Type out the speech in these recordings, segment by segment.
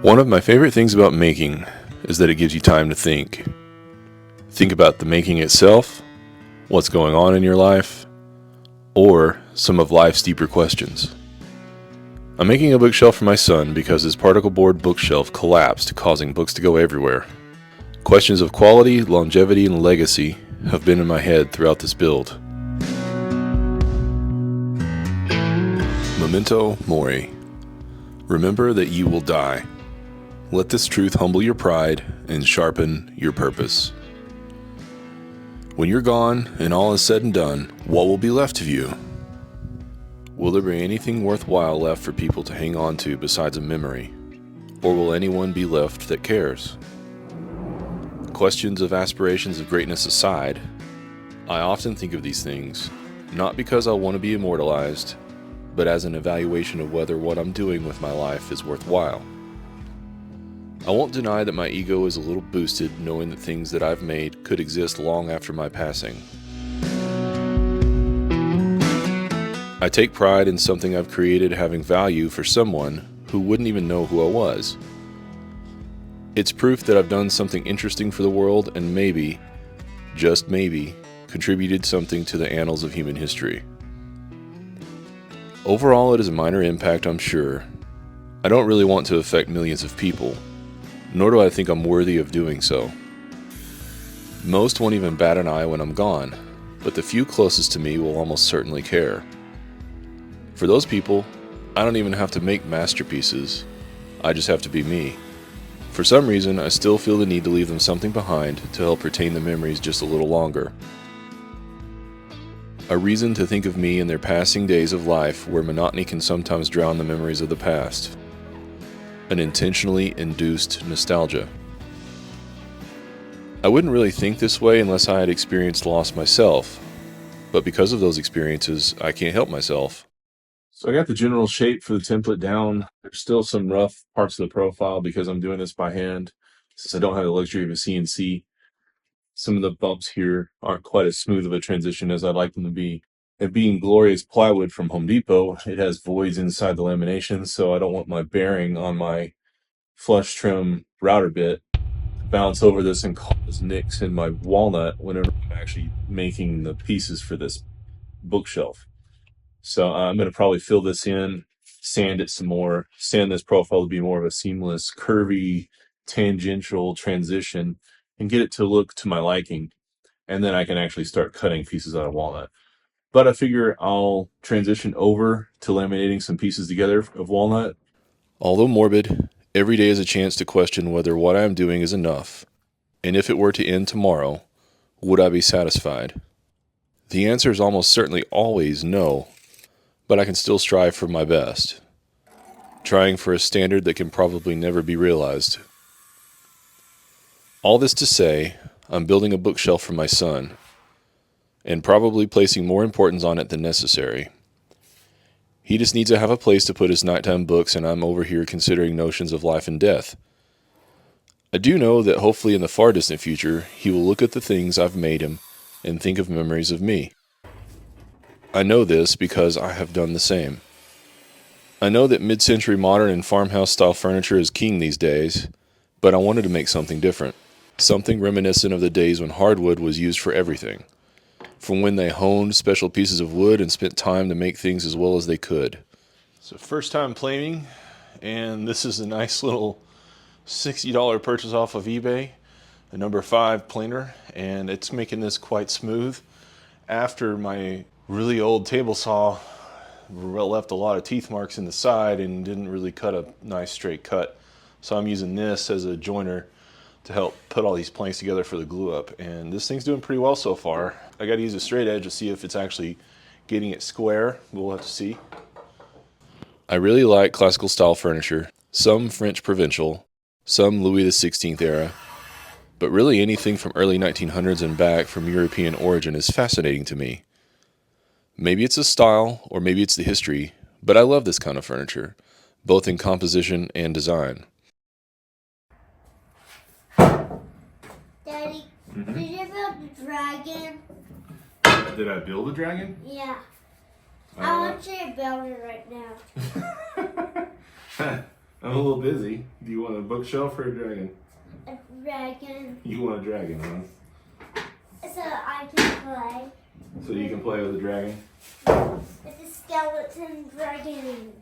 One of my favorite things about making is that it gives you time to think. Think about the making itself, what's going on in your life, or some of life's deeper questions. I'm making a bookshelf for my son because his particle board bookshelf collapsed, causing books to go everywhere. Questions of quality, longevity, and legacy have been in my head throughout this build. Memento Mori. Remember that you will die. Let this truth humble your pride and sharpen your purpose. When you're gone and all is said and done, what will be left of you? Will there be anything worthwhile left for people to hang on to besides a memory? Or will anyone be left that cares? Questions of aspirations of greatness aside, I often think of these things, not because I want to be immortalized, but as an evaluation of whether what I'm doing with my life is worthwhile. I won't deny that my ego is a little boosted knowing that things that I've made could exist long after my passing. I take pride in something I've created having value for someone who wouldn't even know who I was. It's proof that I've done something interesting for the world and maybe, just maybe, contributed something to the annals of human history. Overall, it is a minor impact, I'm sure. I don't really want to affect millions of people, nor do I think I'm worthy of doing so. Most won't even bat an eye when I'm gone, but the few closest to me will almost certainly care. For those people, I don't even have to make masterpieces. I just have to be me. For some reason, I still feel the need to leave them something behind to help retain the memories just a little longer. A reason to think of me in their passing days of life where monotony can sometimes drown the memories of the past. An intentionally induced nostalgia. I wouldn't really think this way unless I had experienced loss myself, but because of those experiences, I can't help myself. So I got the general shape for the template down. There's still some rough parts of the profile because I'm doing this by hand, since I don't have the luxury of a CNC. Some of the bumps here aren't quite as smooth of a transition as I'd like them to be. And being glorious plywood from Home Depot, it has voids inside the lamination, so I don't want my bearing on my flush trim router bit to bounce over this and cause nicks in my walnut whenever I'm actually making the pieces for this bookshelf. So I'm going to probably fill this in, sand it some more, sand this profile to be more of a seamless, curvy, tangential transition, and get it to look to my liking. And then I can actually start cutting pieces out of walnut. But I figure I'll transition over to laminating some pieces together of walnut. Although morbid, every day is a chance to question whether what I am doing is enough. And if it were to end tomorrow, would I be satisfied? The answer is almost certainly always no, but I can still strive for my best, trying for a standard that can probably never be realized. All this to say, I'm building a bookshelf for my son, and probably placing more importance on it than necessary. He just needs to have a place to put his nighttime books, and I'm over here considering notions of life and death. I do know that hopefully in the far distant future, he will look at the things I've made him and think of memories of me. I know this because I have done the same. I know that mid-century modern and farmhouse-style furniture is king these days, but I wanted to make something different. Something reminiscent of the days when hardwood was used for everything. From when they honed special pieces of wood and spent time to make things as well as they could. So first time planing, and this is a nice little $60 purchase off of eBay. A number 5 planer, and it's making this quite smooth. After my really old table saw left a lot of teeth marks in the side and didn't really cut a nice straight cut. So I'm using this as a joiner to help put all these planks together for the glue up, and this thing's doing pretty well so far. I got to use a straight edge to see if it's actually getting it square. We'll have to see. I really like classical style furniture, some French Provincial, some Louis XVI era, but really anything from early 1900s and back from European origin is fascinating to me. Maybe it's the style, or maybe it's the history, but I love this kind of furniture, both in composition and design. Daddy, did you build the dragon? Did I build a dragon? Yeah. I want you to build it right now. I'm a little busy. Do you want a bookshelf or a dragon? A dragon. You want a dragon, huh? So I can play. So you can play with a dragon? It's a skeleton dragon.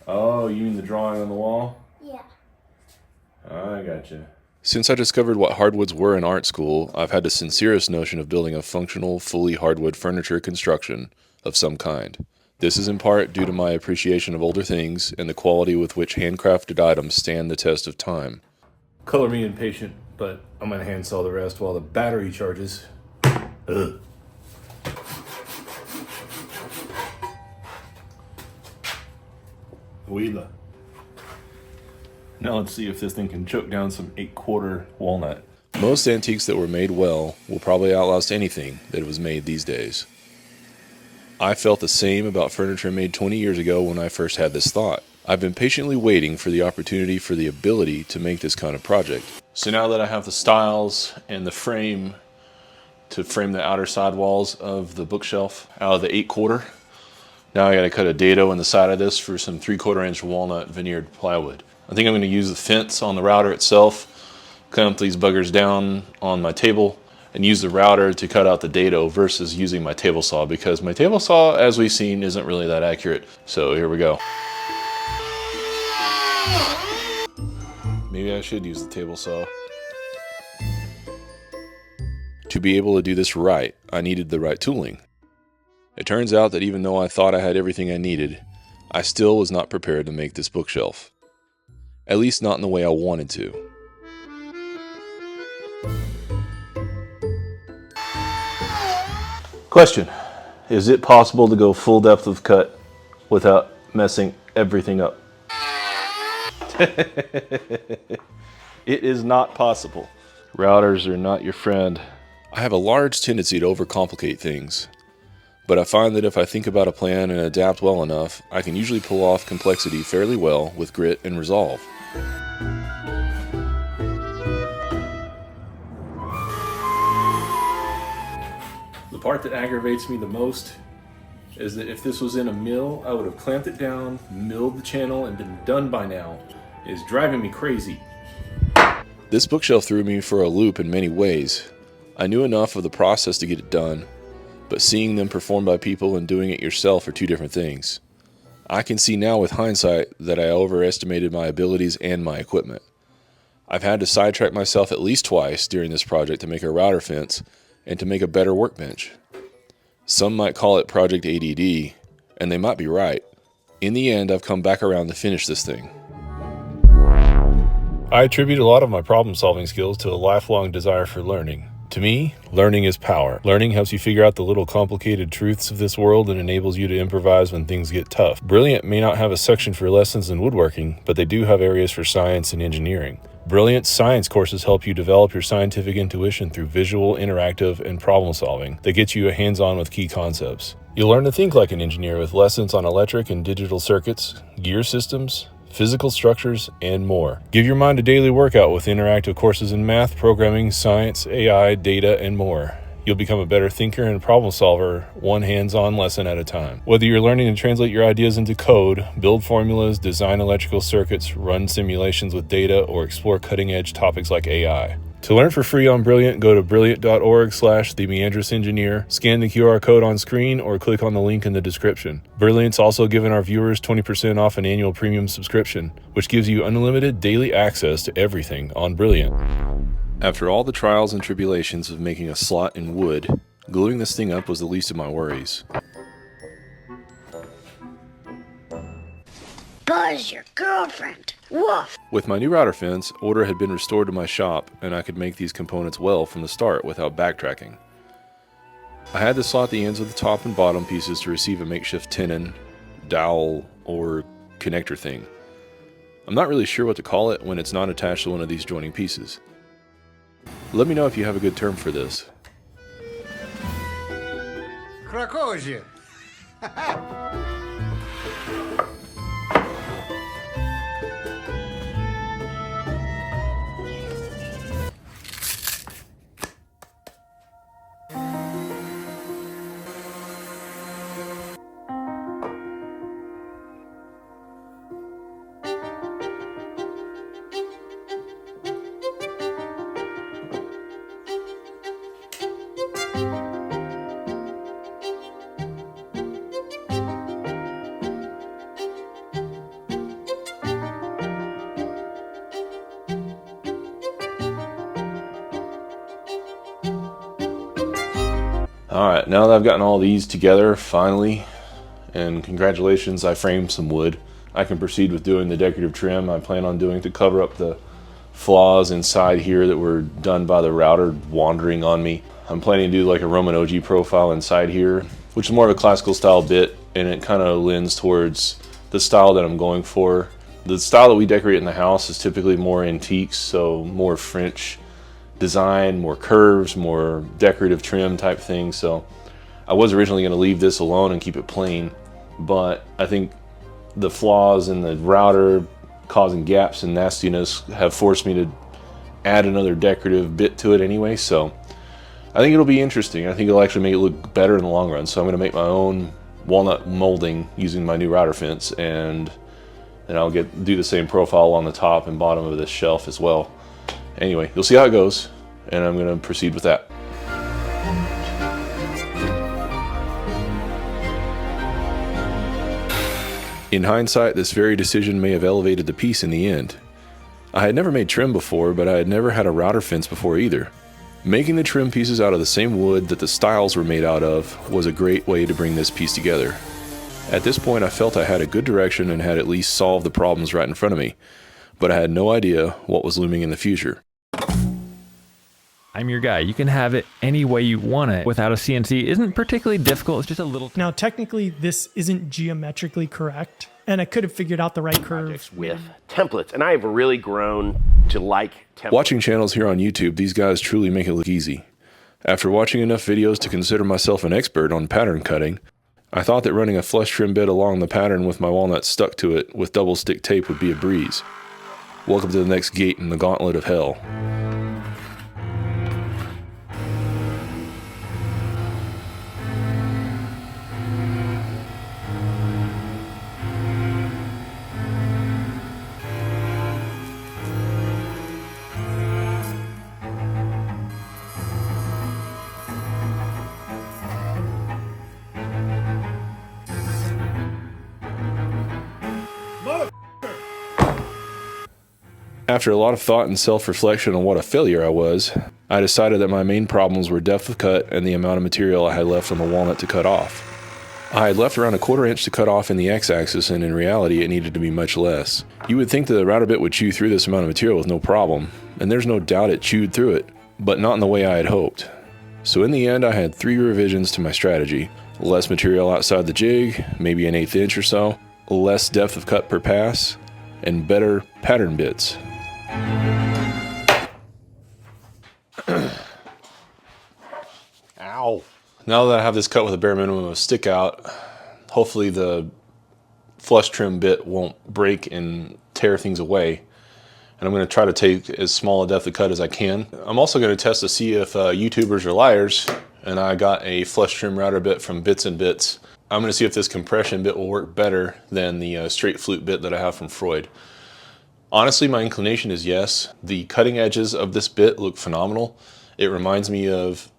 Oh, you mean the drawing on the wall? Yeah. I gotcha. Since I discovered what hardwoods were in art school, I've had the sincerest notion of building a functional, fully hardwood furniture construction of some kind. This is in part due to my appreciation of older things and the quality with which handcrafted items stand the test of time. Color me impatient, but I'm gonna hand saw the rest while the battery charges. Ugh. Wheeler. Now let's see if this thing can choke down some 8/4 walnut. Most antiques that were made well will probably outlast anything that was made these days. I felt the same about furniture made 20 years ago when I first had this thought. I've been patiently waiting for the opportunity for the ability to make this kind of project. So now that I have the stiles and the frame to frame the outer side walls of the bookshelf out of the 8/4, now I gotta cut a dado in the side of this for some 3/4 inch walnut veneered plywood. I think I'm gonna use the fence on the router itself, clamp these buggers down on my table, and use the router to cut out the dado versus using my table saw, because my table saw, as we've seen, isn't really that accurate. So here we go. Maybe I should use the table saw. To be able to do this right, I needed the right tooling. It turns out that even though I thought I had everything I needed, I still was not prepared to make this bookshelf. At least not in the way I wanted to. Question: is it possible to go full depth of cut without messing everything up? It is not possible. Routers are not your friend. I have a large tendency to overcomplicate things, but I find that if I think about a plan and adapt well enough, I can usually pull off complexity fairly well with grit and resolve. The part that aggravates me the most is that if this was in a mill, I would have clamped it down, milled the channel, and been done by now. It is driving me crazy. This bookshelf threw me for a loop in many ways. I knew enough of the process to get it done, but seeing them performed by people and doing it yourself are two different things. I can see now with hindsight that I overestimated my abilities and my equipment. I've had to sidetrack myself at least twice during this project to make a router fence and to make a better workbench. Some might call it Project ADD, and they might be right. In the end, I've come back around to finish this thing. I attribute a lot of my problem-solving skills to a lifelong desire for learning. To me, learning is power. Learning helps you figure out the little complicated truths of this world and enables you to improvise when things get tough. Brilliant may not have a section for lessons in woodworking, but they do have areas for science and engineering. Brilliant science courses help you develop your scientific intuition through visual, interactive, and problem solving that gets you hands-on with key concepts. You'll learn to think like an engineer with lessons on electric and digital circuits, gear systems, physical structures, and more. Give your mind a daily workout with interactive courses in math, programming, science, AI, data, and more. You'll become a better thinker and problem solver, one hands-on lesson at a time. Whether you're learning to translate your ideas into code, build formulas, design electrical circuits, run simulations with data, or explore cutting-edge topics like AI. To learn for free on Brilliant, go to brilliant.org/themeandrousengineer, scan the QR code on screen, or click on the link in the description. Brilliant's also given our viewers 20% off an annual premium subscription, which gives you unlimited daily access to everything on Brilliant. After all the trials and tribulations of making a slot in wood, gluing this thing up was the least of my worries. Buzz, your girlfriend. Woof. With my new router fence, order had been restored to my shop, and I could make these components well from the start without backtracking. I had to slot the ends of the top and bottom pieces to receive a makeshift tenon, dowel, or connector thing. I'm not really sure what to call it when it's not attached to one of these joining pieces. Let me know if you have a good term for this. Krakozie. Alright, now that I've gotten all these together, finally, and congratulations, I framed some wood. I can proceed with doing the decorative trim I plan on doing to cover up the flaws inside here that were done by the router wandering on me. I'm planning to do like a Roman OG profile inside here, which is more of a classical style bit, and it kind of lends towards the style that I'm going for. The style that we decorate in the house is typically more antiques, so more French design, more curves, more decorative trim type thing. So I was originally going to leave this alone and keep it plain, but I think the flaws in the router causing gaps and nastiness have forced me to add another decorative bit to it anyway. So I think it'll be interesting. I think it'll actually make it look better in the long run. So I'm going to make my own walnut molding using my new router fence, and then I'll do the same profile on the top and bottom of this shelf as well. Anyway, you'll see how it goes, and I'm going to proceed with that. In hindsight, this very decision may have elevated the piece in the end. I had never made trim before, but I had never had a router fence before either. Making the trim pieces out of the same wood that the stiles were made out of was a great way to bring this piece together. At this point, I felt I had a good direction and had at least solved the problems right in front of me, but I had no idea what was looming in the future. I'm your guy. You can have it any way you want it without a CNC. Isn't particularly difficult. It's just a little... Now, technically, this isn't geometrically correct, and I could have figured out the right curve with templates, and I have really grown to like templates. Watching channels here on YouTube, these guys truly make it look easy. After watching enough videos to consider myself an expert on pattern cutting, I thought that running a flush trim bit along the pattern with my walnut stuck to it with double stick tape would be a breeze. Welcome to the next gate in the Gauntlet of Hell. After a lot of thought and self-reflection on what a failure I was, I decided that my main problems were depth of cut and the amount of material I had left on the walnut to cut off. I had left around a 1/4 inch to cut off in the x-axis, and in reality it needed to be much less. You would think that the router bit would chew through this amount of material with no problem, and there's no doubt it chewed through it, but not in the way I had hoped. So in the end I had 3 revisions to my strategy. Less material outside the jig, maybe an 1/8 inch or so, less depth of cut per pass, and better pattern bits. Ow. Now that I have this cut with a bare minimum of stick out, hopefully the flush trim bit won't break and tear things away. And I'm going to try to take as small a depth of cut as I can. I'm also going to test to see if YouTubers are liars, and I got a flush trim router bit from Bits and Bits. I'm going to see if this compression bit will work better than the straight flute bit that I have from Freud. Honestly, my inclination is yes. The cutting edges of this bit look phenomenal. It reminds me of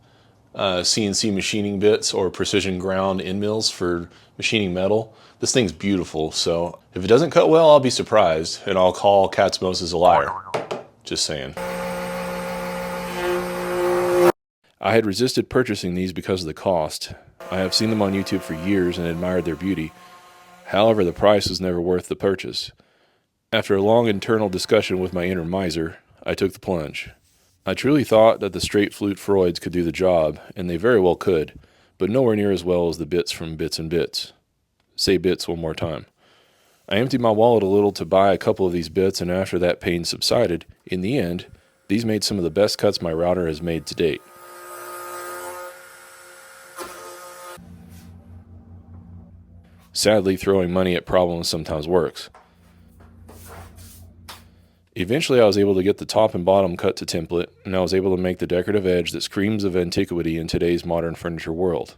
CNC machining bits or precision ground end mills for machining metal. This thing's beautiful, so if it doesn't cut well, I'll be surprised, and I'll call Katz a liar. Just saying. I had resisted purchasing these because of the cost. I have seen them on YouTube for years and admired their beauty. However, the price was never worth the purchase. After a long internal discussion with my inner miser, I took the plunge. I truly thought that the straight flute Freuds could do the job, and they very well could, but nowhere near as well as the bits from Bits and Bits. Say bits one more time. I emptied my wallet a little to buy a couple of these bits, and after that pain subsided, in the end, these made some of the best cuts my router has made to date. Sadly, throwing money at problems sometimes works. Eventually I was able to get the top and bottom cut to template, and I was able to make the decorative edge that screams of antiquity in today's modern furniture world.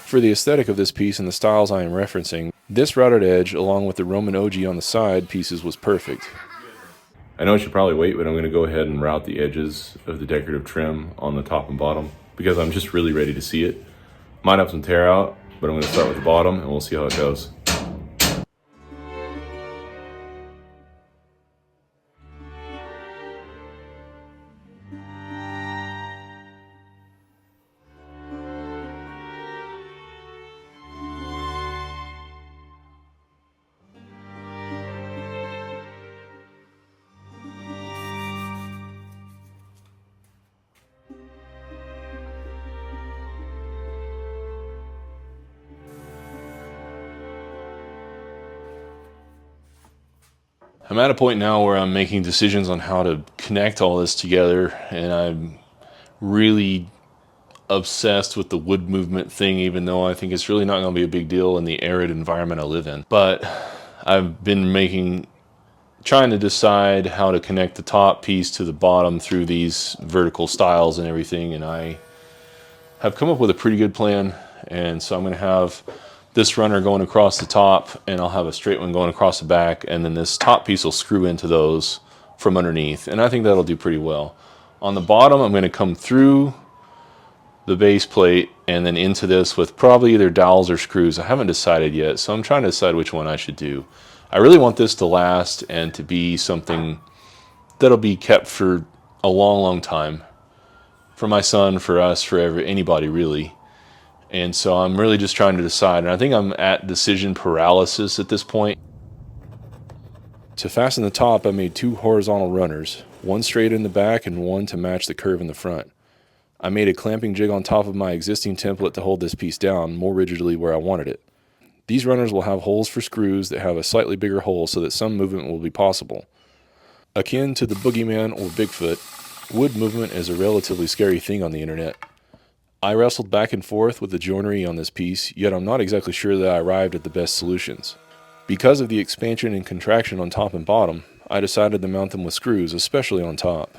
For the aesthetic of this piece and the styles I am referencing, this routed edge along with the Roman OG on the side pieces was perfect. I know I should probably wait, but I'm going to go ahead and route the edges of the decorative trim on the top and bottom because I'm just really ready to see it. Might have some tear out, but I'm going to start with the bottom and we'll see how it goes. I'm at a point now where I'm making decisions on how to connect all this together, and I'm really obsessed with the wood movement thing, even though I think it's really not going to be a big deal in the arid environment I live in. But I've been trying to decide how to connect the top piece to the bottom through these vertical styles and everything, and I have come up with a pretty good plan. And so I'm going to have this runner going across the top, and I'll have a straight one going across the back, and then this top piece will screw into those from underneath, and I think that'll do pretty well. On the bottom, I'm going to come through the base plate and then into this with probably either dowels or screws. I haven't decided yet, so I'm trying to decide which one I should do. I really want this to last and to be something that'll be kept for a long, long time. For my son, for us, for anybody really. And so I'm really just trying to decide, and I think I'm at decision paralysis at this point. To fasten the top, I made 2 horizontal runners, one straight in the back and one to match the curve in the front. I made a clamping jig on top of my existing template to hold this piece down more rigidly where I wanted it. These runners will have holes for screws that have a slightly bigger hole so that some movement will be possible. Akin to the Boogeyman or Bigfoot, wood movement is a relatively scary thing on the internet. I wrestled back and forth with the joinery on this piece, yet I'm not exactly sure that I arrived at the best solutions. Because of the expansion and contraction on top and bottom, I decided to mount them with screws, especially on top.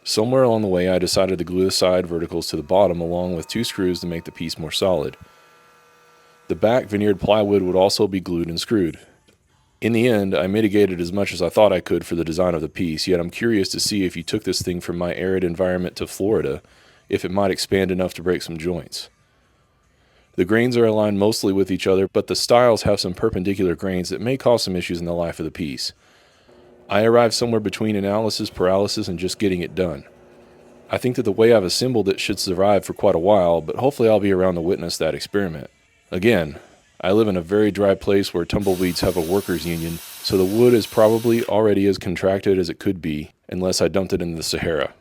Somewhere along the way, I decided to glue the side verticals to the bottom along with 2 screws to make the piece more solid. The back veneered plywood would also be glued and screwed. In the end, I mitigated as much as I thought I could for the design of the piece, yet I'm curious to see if you took this thing from my arid environment to Florida, if it might expand enough to break some joints. The grains are aligned mostly with each other, but the styles have some perpendicular grains that may cause some issues in the life of the piece. I arrived somewhere between analysis, paralysis, and just getting it done. I think that the way I've assembled it should survive for quite a while, but hopefully I'll be around to witness that experiment. Again, I live in a very dry place where tumbleweeds have a workers' union, so the wood is probably already as contracted as it could be, unless I dumped it into the Sahara.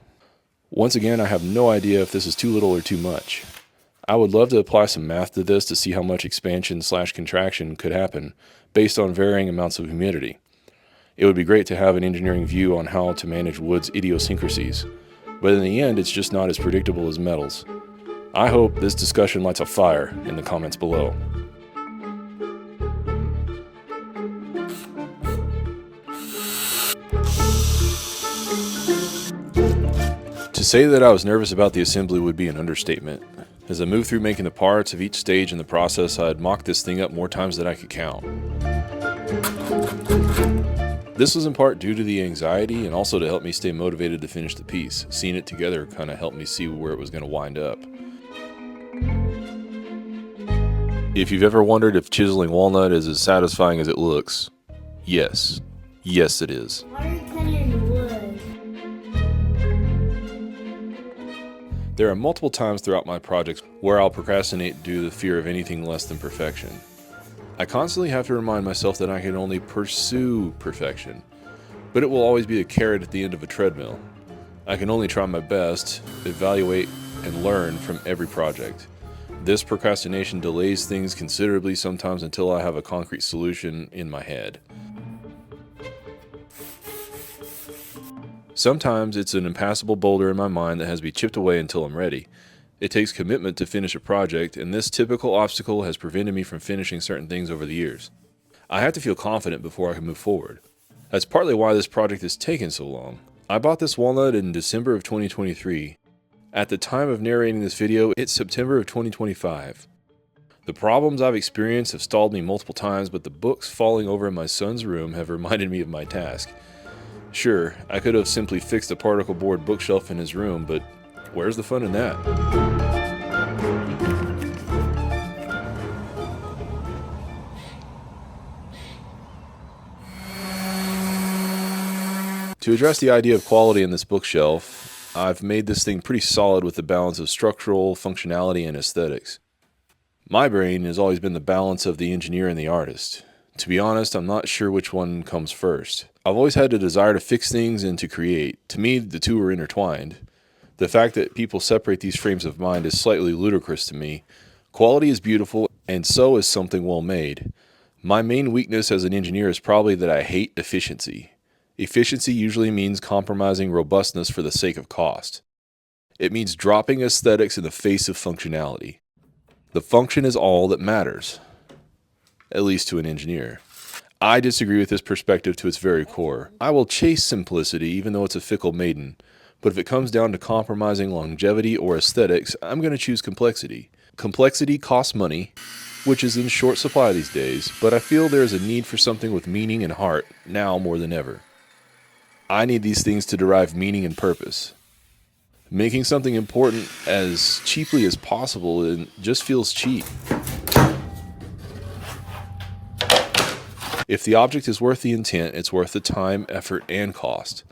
Once again, I have no idea if this is too little or too much. I would love to apply some math to this to see how much expansion/contraction could happen based on varying amounts of humidity. It would be great to have an engineering view on how to manage wood's idiosyncrasies, but in the end, it's just not as predictable as metals. I hope this discussion lights a fire in the comments below. To say that I was nervous about the assembly would be an understatement. As I moved through making the parts of each stage in the process, I had mocked this thing up more times than I could count. This was in part due to the anxiety and also to help me stay motivated to finish the piece. Seeing it together kind of helped me see where it was going to wind up. If you've ever wondered if chiseling walnut is as satisfying as it looks, yes. Yes, it is. Why are you cutting wood? There are multiple times throughout my projects where I'll procrastinate due to the fear of anything less than perfection. I constantly have to remind myself that I can only pursue perfection, but it will always be a carrot at the end of a treadmill. I can only try my best, evaluate, and learn from every project. This procrastination delays things considerably sometimes until I have a concrete solution in my head. Sometimes it's an impassable boulder in my mind that has to be chipped away until I'm ready. It takes commitment to finish a project, and this typical obstacle has prevented me from finishing certain things over the years. I have to feel confident before I can move forward. That's partly why this project has taken so long. I bought this walnut in December of 2023. At the time of narrating this video, it's September of 2025. The problems I've experienced have stalled me multiple times, but the books falling over in my son's room have reminded me of my task. Sure, I could have simply fixed a particle board bookshelf in his room, but where's the fun in that? To address the idea of quality in this bookshelf, I've made this thing pretty solid with the balance of structural, functionality, and aesthetics. My brain has always been the balance of the engineer and the artist. To be honest, I'm not sure which one comes first. I've always had a desire to fix things and to create. To me, the two are intertwined. The fact that people separate these frames of mind is slightly ludicrous to me. Quality is beautiful, and so is something well made. My main weakness as an engineer is probably that I hate efficiency. Efficiency usually means compromising robustness for the sake of cost. It means dropping aesthetics in the face of functionality. The function is all that matters, at least to an engineer. I disagree with this perspective to its very core. I will chase simplicity even though it's a fickle maiden, but if it comes down to compromising longevity or aesthetics, I'm going to choose complexity. Complexity costs money, which is in short supply these days, but I feel there is a need for something with meaning and heart now more than ever. I need these things to derive meaning and purpose. Making something important as cheaply as possible just feels cheap. If the object is worth the intent, it's worth the time, effort, and cost.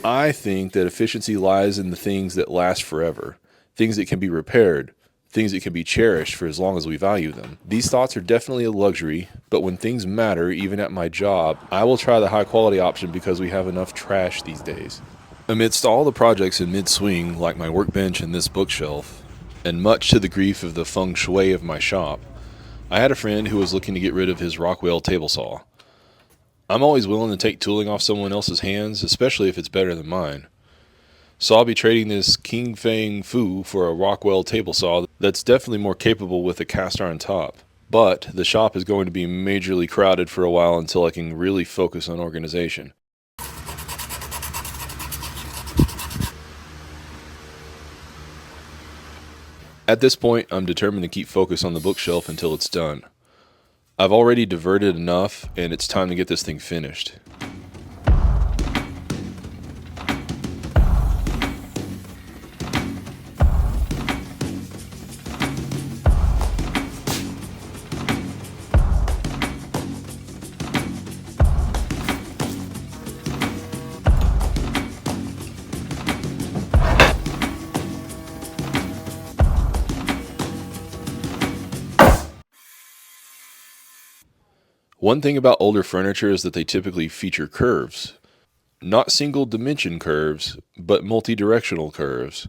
I think that efficiency lies in the things that last forever, things that can be repaired, things that can be cherished for as long as we value them. These thoughts are definitely a luxury, but when things matter, even at my job, I will try the high quality option because we have enough trash these days. Amidst all the projects in mid-swing, like my workbench and this bookshelf, and much to the grief of the feng shui of my shop, I had a friend who was looking to get rid of his Rockwell table saw. I'm always willing to take tooling off someone else's hands, especially if it's better than mine. So I'll be trading this King Feng Fu for a Rockwell table saw that's definitely more capable with a cast iron top. But the shop is going to be majorly crowded for a while until I can really focus on organization. At this point, I'm determined to keep focus on the bookshelf until it's done. I've already diverted enough, and it's time to get this thing finished. One thing about older furniture is that they typically feature curves. Not single dimension curves, but multi-directional curves.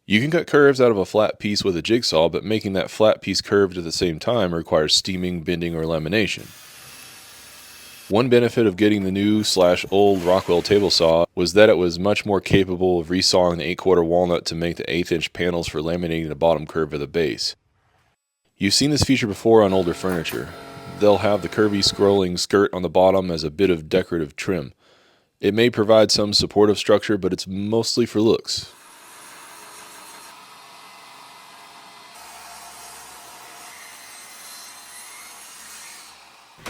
You can cut curves out of a flat piece with a jigsaw, but making that flat piece curved at the same time requires steaming, bending, or lamination. One benefit of getting the new/old Rockwell table saw was that it was much more capable of resawing the 8/4 walnut to make the 1/8" panels for laminating the bottom curve of the base. You've seen this feature before on older furniture. They'll have the curvy scrolling skirt on the bottom as a bit of decorative trim. It may provide some supportive structure, but it's mostly for looks.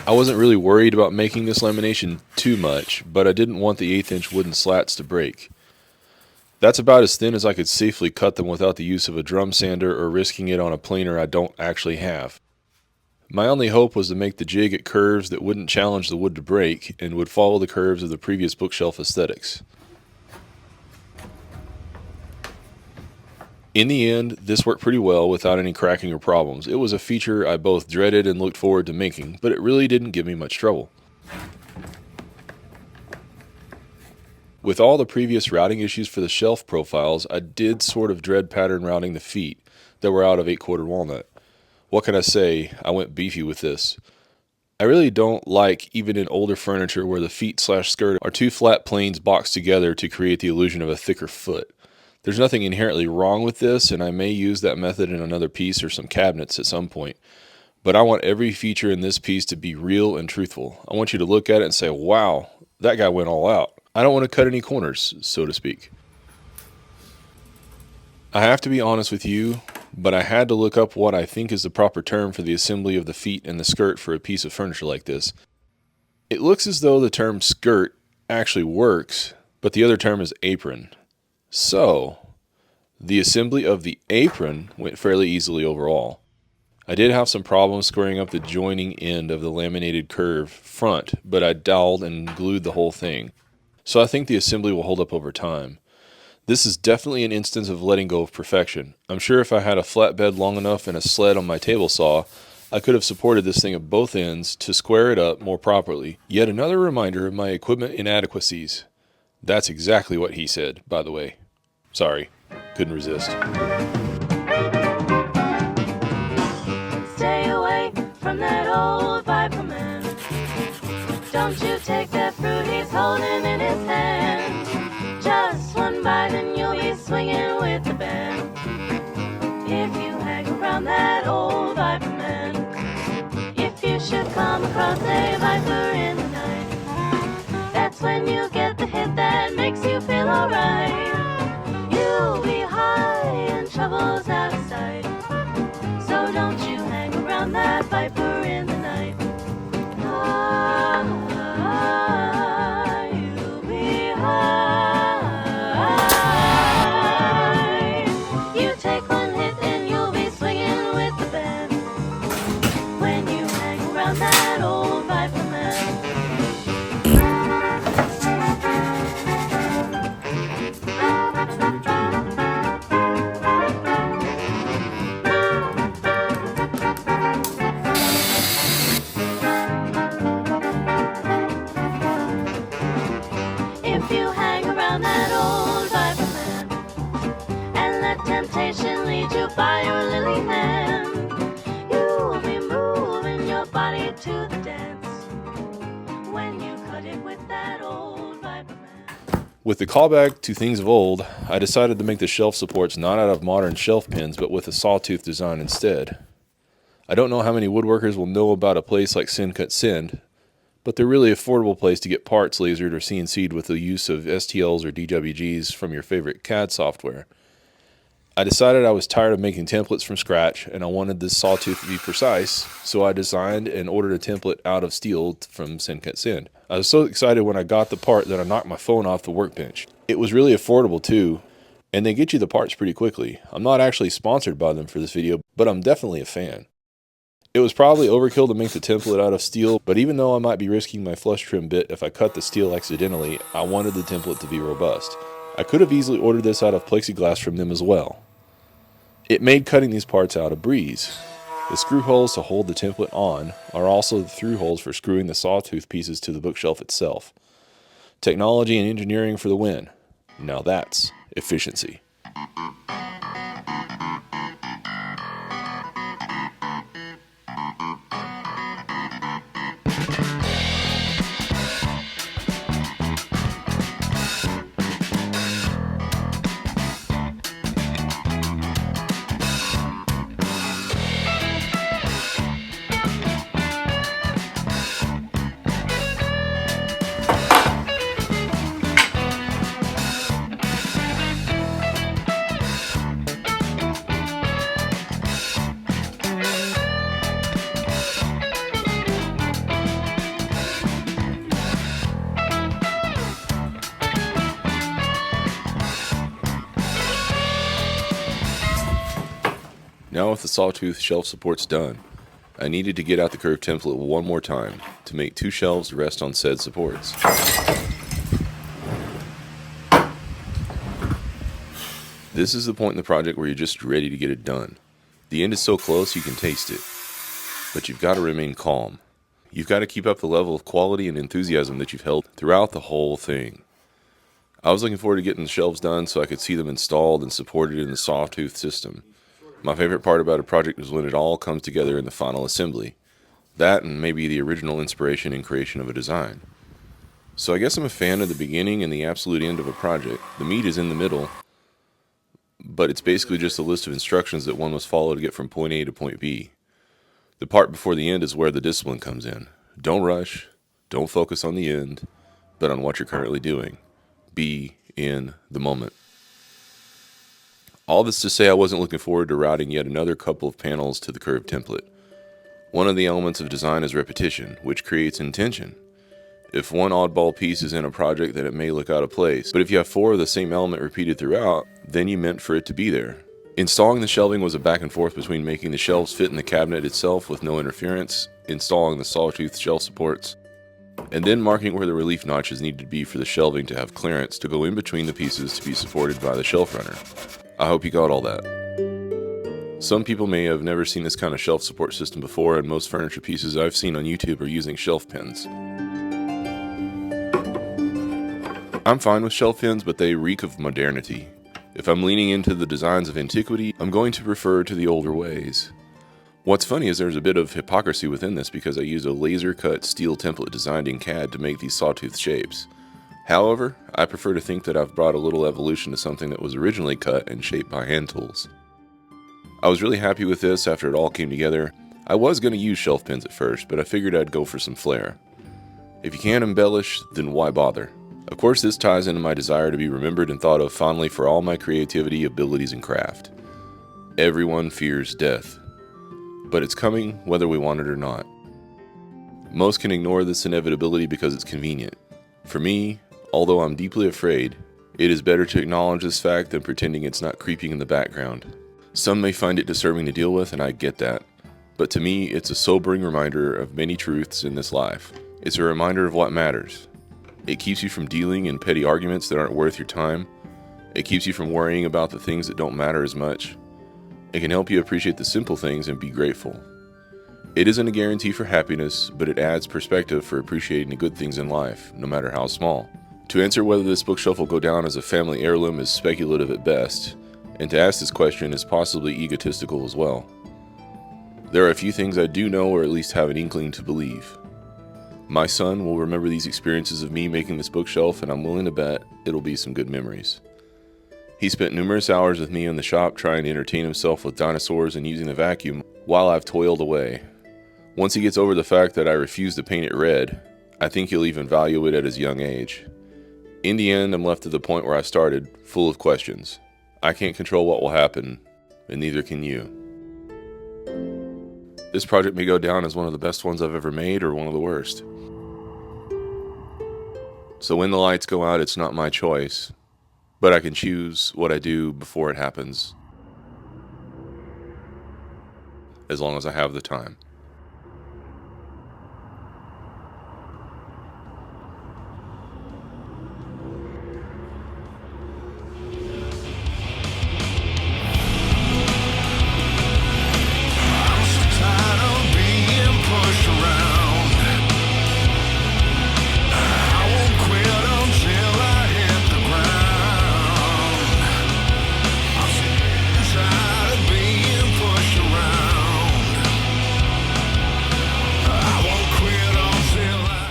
I wasn't really worried about making this lamination too much, but I didn't want the 1/8" wooden slats to break. That's about as thin as I could safely cut them without the use of a drum sander or risking it on a planer I don't actually have. My only hope was to make the jig at curves that wouldn't challenge the wood to break and would follow the curves of the previous bookshelf aesthetics. In the end, this worked pretty well without any cracking or problems. It was a feature I both dreaded and looked forward to making, but it really didn't give me much trouble. With all the previous routing issues for the shelf profiles, I did sort of dread pattern routing the feet that were out of 8/4 walnut. What can I say? I went beefy with this. I really don't like, even in older furniture where the feet/skirt are two flat planes boxed together to create the illusion of a thicker foot. There's nothing inherently wrong with this, and I may use that method in another piece or some cabinets at some point. But I want every feature in this piece to be real and truthful. I want you to look at it and say, wow, that guy went all out. I don't want to cut any corners, so to speak. I have to be honest with you, but I had to look up what I think is the proper term for the assembly of the feet and the skirt for a piece of furniture like this. It looks as though the term skirt actually works, but the other term is apron. So, the assembly of the apron went fairly easily overall. I did have some problems squaring up the joining end of the laminated curve front, but I doweled and glued the whole thing. So I think the assembly will hold up over time. This is definitely an instance of letting go of perfection. I'm sure if I had a flatbed long enough and a sled on my table saw, I could have supported this thing at both ends to square it up more properly. Yet another reminder of my equipment inadequacies. That's exactly what he said, by the way. Sorry, couldn't resist. Stay away from that old Viper man. Don't you take that fruit he's holding in his hand. Just one bite and you'll be swinging with the band. If you hang around that old viper man, if you should come across a viper in the night, that's when you get the hit that makes you feel alright. You'll be high and trouble's out of sight. So don't you hang around that viper in the night. You'll be high. You take one hit and you'll be swinging with the band. When you hang around that old viper man. If you hang around that old viper man and let temptation lead you by your lily hand, you'll be moving your body to the dance when you cut it with that old viper man. With the callback to things of old, I decided to make the shelf supports not out of modern shelf pins, but with a sawtooth design instead. I don't know how many woodworkers will know about a place like Send Cut Send, but they're really affordable place to get parts lasered or CNC'd with the use of STLs or DWGs from your favorite CAD software. I decided I was tired of making templates from scratch and I wanted this sawtooth to be precise, so I designed and ordered a template out of steel from Send Cut Send. I was so excited when I got the part that I knocked my phone off the workbench. It was really affordable too, and they get you the parts pretty quickly. I'm not actually sponsored by them for this video, but I'm definitely a fan. It was probably overkill to make the template out of steel, but even though I might be risking my flush trim bit if I cut the steel accidentally, I wanted the template to be robust. I could have easily ordered this out of plexiglass from them as well. It made cutting these parts out a breeze. The screw holes to hold the template on are also the through holes for screwing the sawtooth pieces to the bookshelf itself. Technology and engineering for the win. Now that's efficiency. Now with the sawtooth shelf supports done, I needed to get out the curved template one more time to make 2 shelves to rest on said supports. This is the point in the project where you're just ready to get it done. The end is so close you can taste it, but you've got to remain calm. You've got to keep up the level of quality and enthusiasm that you've held throughout the whole thing. I was looking forward to getting the shelves done so I could see them installed and supported in the sawtooth system. My favorite part about a project is when it all comes together in the final assembly. That and maybe the original inspiration and creation of a design. So I guess I'm a fan of the beginning and the absolute end of a project. The meat is in the middle, but it's basically just a list of instructions that one must follow to get from point A to point B. The part before the end is where the discipline comes in. Don't rush, don't focus on the end, but on what you're currently doing. Be in the moment. All this to say I wasn't looking forward to routing yet another couple of panels to the curved template. One of the elements of design is repetition, which creates intention. If one oddball piece is in a project, then it may look out of place, but if you have 4 of the same element repeated throughout, then you meant for it to be there. Installing the shelving was a back and forth between making the shelves fit in the cabinet itself with no interference, installing the sawtooth shelf supports, and then marking where the relief notches needed to be for the shelving to have clearance to go in between the pieces to be supported by the shelf runner. I hope you got all that. Some people may have never seen this kind of shelf support system before, and most furniture pieces I've seen on YouTube are using shelf pins. I'm fine with shelf pins, but they reek of modernity. If I'm leaning into the designs of Antiquity, I'm going to refer to the older ways. What's funny is there's a bit of hypocrisy within this because I used a laser-cut steel template designed in CAD to make these sawtooth shapes. However, I prefer to think that I've brought a little evolution to something that was originally cut and shaped by hand tools. I was really happy with this after it all came together. I was going to use shelf pins at first, but I figured I'd go for some flair. If you can't embellish, then why bother? Of course, this ties into my desire to be remembered and thought of fondly for all my creativity, abilities, and craft. Everyone fears death, but it's coming whether we want it or not. Most can ignore this inevitability because it's convenient. For me, although I'm deeply afraid, it is better to acknowledge this fact than pretending it's not creeping in the background. Some may find it disturbing to deal with, and I get that. But to me, it's a sobering reminder of many truths in this life. It's a reminder of what matters. It keeps you from dealing in petty arguments that aren't worth your time. It keeps you from worrying about the things that don't matter as much. It can help you appreciate the simple things and be grateful. It isn't a guarantee for happiness, but it adds perspective for appreciating the good things in life, no matter how small. To answer whether this bookshelf will go down as a family heirloom is speculative at best, and to ask this question is possibly egotistical as well. There are a few things I do know or at least have an inkling to believe. My son will remember these experiences of me making this bookshelf, and I'm willing to bet it'll be some good memories. He spent numerous hours with me in the shop trying to entertain himself with dinosaurs and using the vacuum while I've toiled away. Once he gets over the fact that I refuse to paint it red, I think he'll even value it at his young age. In the end, I'm left to the point where I started, full of questions. I can't control what will happen, and neither can you. This project may go down as one of the best ones I've ever made or one of the worst. So when the lights go out, it's not my choice, but I can choose what I do before it happens, as long as I have the time.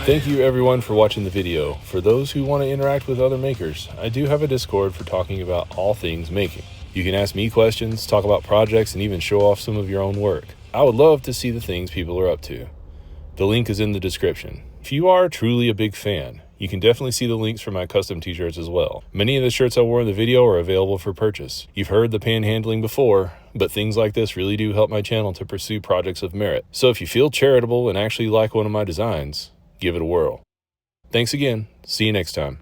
Thank you everyone for watching the video. For those who want to interact with other makers, I do have a Discord for talking about all things making. You can ask me questions, talk about projects, and even show off some of your own work. I would love to see the things people are up to. The link is in the description. If you are truly a big fan, you can definitely see the links for my custom t-shirts as well. Many of the shirts I wore in the video are available for purchase. You've heard the panhandling before, but things like this really do help my channel to pursue projects of merit. So if you feel charitable and actually like one of my designs, give it a whirl. Thanks again. See you next time.